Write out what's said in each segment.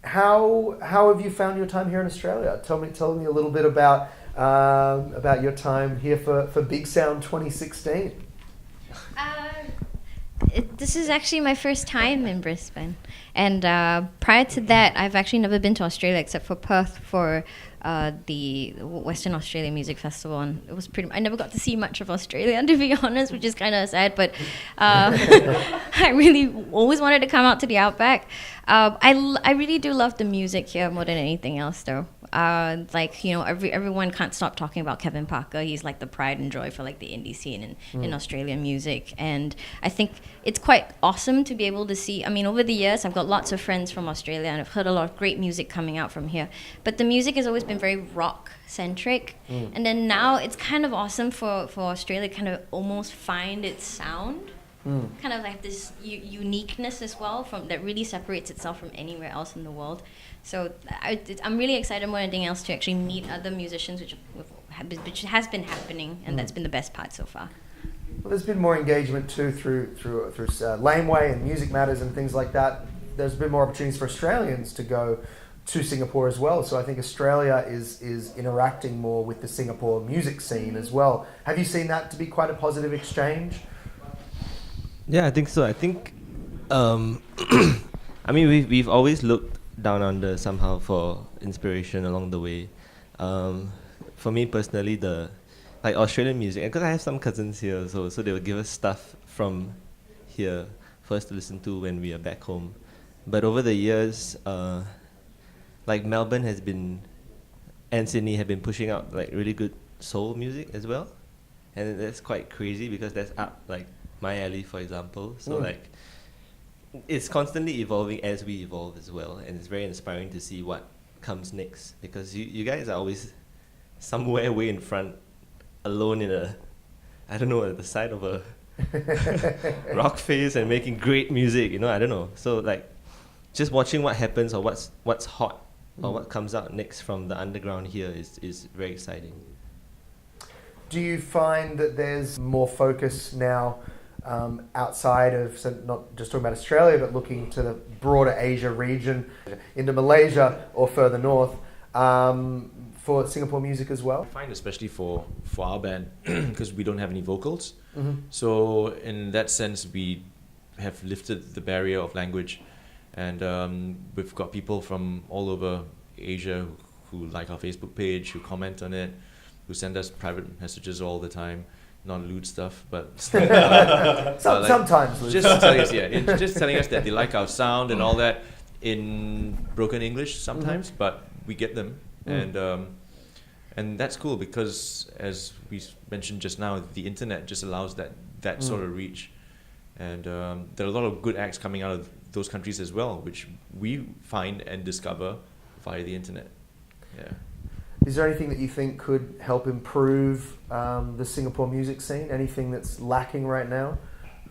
how have you found your time here in Australia? Tell me a little bit about your time here for Big Sound 2016. This is actually my first time in Brisbane, and prior to that, I've actually never been to Australia except for Perth for the Western Australia Music Festival, and it was I never got to see much of Australia, to be honest, which is kind of sad. But I really always wanted to come out to the Outback. I really do love the music here more than anything else, though. Everyone can't stop talking about Kevin Parker. He's like the pride and joy for like the indie scene in Australian music, and I think it's quite awesome to be able to see. I mean, over the years, I've got lots of friends from Australia, and I've heard a lot of great music coming out from here. But the music has always been very rock centric, and then now it's kind of awesome for Australia to kind of almost find its sound. Kind of like this uniqueness as well that really separates itself from anywhere else in the world. So I'm really excited more than anything else to actually meet other musicians, which has been happening, and that's been the best part so far. Well, there's been more engagement too through Laneway and Music Matters and things like that. There's been more opportunities for Australians to go to Singapore as well. So I think Australia is interacting more with the Singapore music scene as well. Have you seen that to be quite a positive exchange? Yeah, I think so. I think, I mean, we've always looked down under somehow for inspiration along the way. For me personally, like Australian music, because I have some cousins here, so they will give us stuff from here for us to listen to when we are back home. But over the years, like Melbourne and Sydney have been pushing out like really good soul music as well, and that's quite crazy because that's up like my alley, for example. So like, it's constantly evolving as we evolve as well, and it's very inspiring to see what comes next, because you guys are always somewhere way in front, alone in at the side of a rock face and making great music, I don't know. So like, just watching what happens or what's hot or what comes out next from the underground here is very exciting. Do you find that there's more focus now outside of, so not just talking about Australia, but looking to the broader Asia region, into Malaysia or further north, for Singapore music as well? I find especially for our band, because we don't have any vocals, so in that sense we have lifted the barrier of language, and we've got people from all over Asia who like our Facebook page, who comment on it, who send us private messages all the time. Not lewd stuff, but sometimes just telling us that they like our sound and all that in broken English sometimes, but we get them, and that's cool because, as we mentioned just now, the internet just allows that sort of reach, and there are a lot of good acts coming out of those countries as well, which we find and discover via the internet. Yeah. Is there anything that you think could help improve the Singapore music scene? Anything that's lacking right now?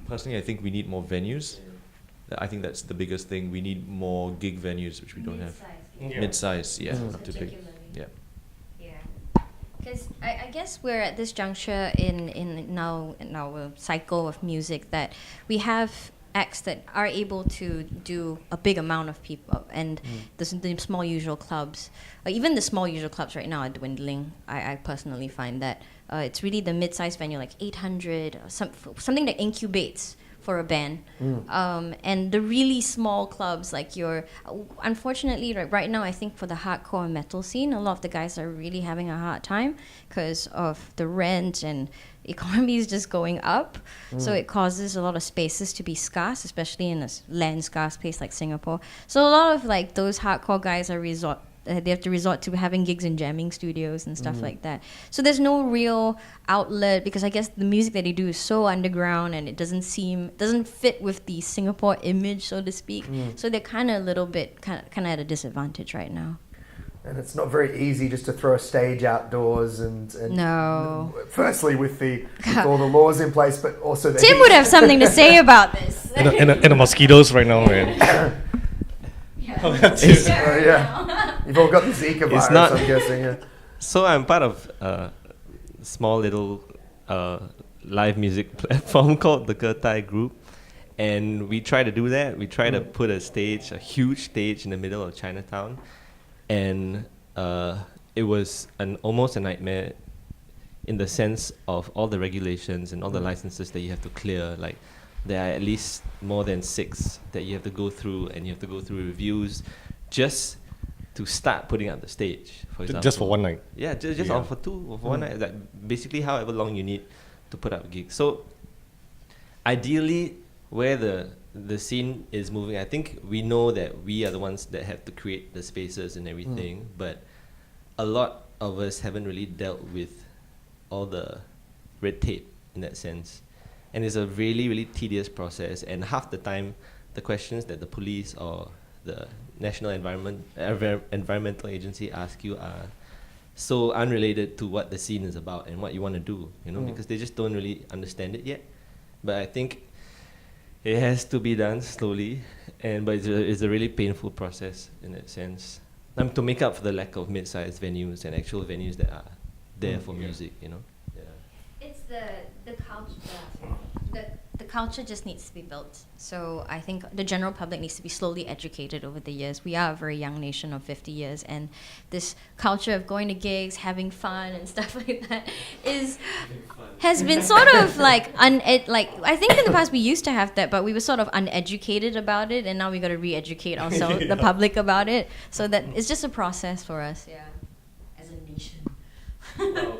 Personally, I think we need more venues. I think that's the biggest thing. We need more gig venues, which we don't have. Mid-size, yeah. Not too big. Yeah. Because I guess we're at this juncture in our cycle of music that we have acts that are able to do a big amount of people, and the small usual clubs, even the small usual clubs right now are dwindling. I personally find that it's really the mid-sized venue like 800 or something that incubates for a band, and the really small clubs like unfortunately right now I think for the hardcore metal scene, a lot of the guys are really having a hard time because of the rent and economy is just going up, so it causes a lot of spaces to be scarce, especially in a land scarce place like Singapore. So a lot of like those hardcore guys are they have to resort to having gigs in jamming studios and stuff like that. So there's no real outlet, because I guess the music that they do is so underground and it doesn't fit with the Singapore image, so to speak. So they're kind of a little bit kind of at a disadvantage right now. And it's not very easy just to throw a stage outdoors and no. Firstly, with all the laws in place, but also Tim would have something to say about this. and the mosquitoes right now, man. You've all got the Zika virus, I'm guessing. Yeah. So I'm part of a small little live music platform called the Kertai Group, And we try to do that. We try to put a huge stage in the middle of Chinatown. And it was almost a nightmare in the sense of all the regulations and all the licenses that you have to clear. Like, there are at least more than 6 that you have to go through, and you have to go through reviews just to start putting up the stage, for example. Just for one night. Yeah, just for 2 or for 1 night. Like, basically however long you need to put up a gig. So ideally, where the scene is moving, I think we know that we are the ones that have to create the spaces and everything, but a lot of us haven't really dealt with all the red tape in that sense. And it's a really, really tedious process, and half the time the questions that the police or the National Environmental Agency ask you are so unrelated to what the scene is about and what you want to do, because they just don't really understand it yet. But I think it has to be done slowly, but it's a really painful process in that sense. To make up for the lack of mid-sized venues and actual venues that are there for music, Yeah. It's the culture. The culture just needs to be built. So I think the general public needs to be slowly educated over the years. We are a very young nation of 50 years, and this culture of going to gigs, having fun and stuff like that has been sort of like I think in the past we used to have that, but we were sort of uneducated about it, and now we got to re-educate ourselves, the public, about it. So that it's just a process for us, as a nation. Wow.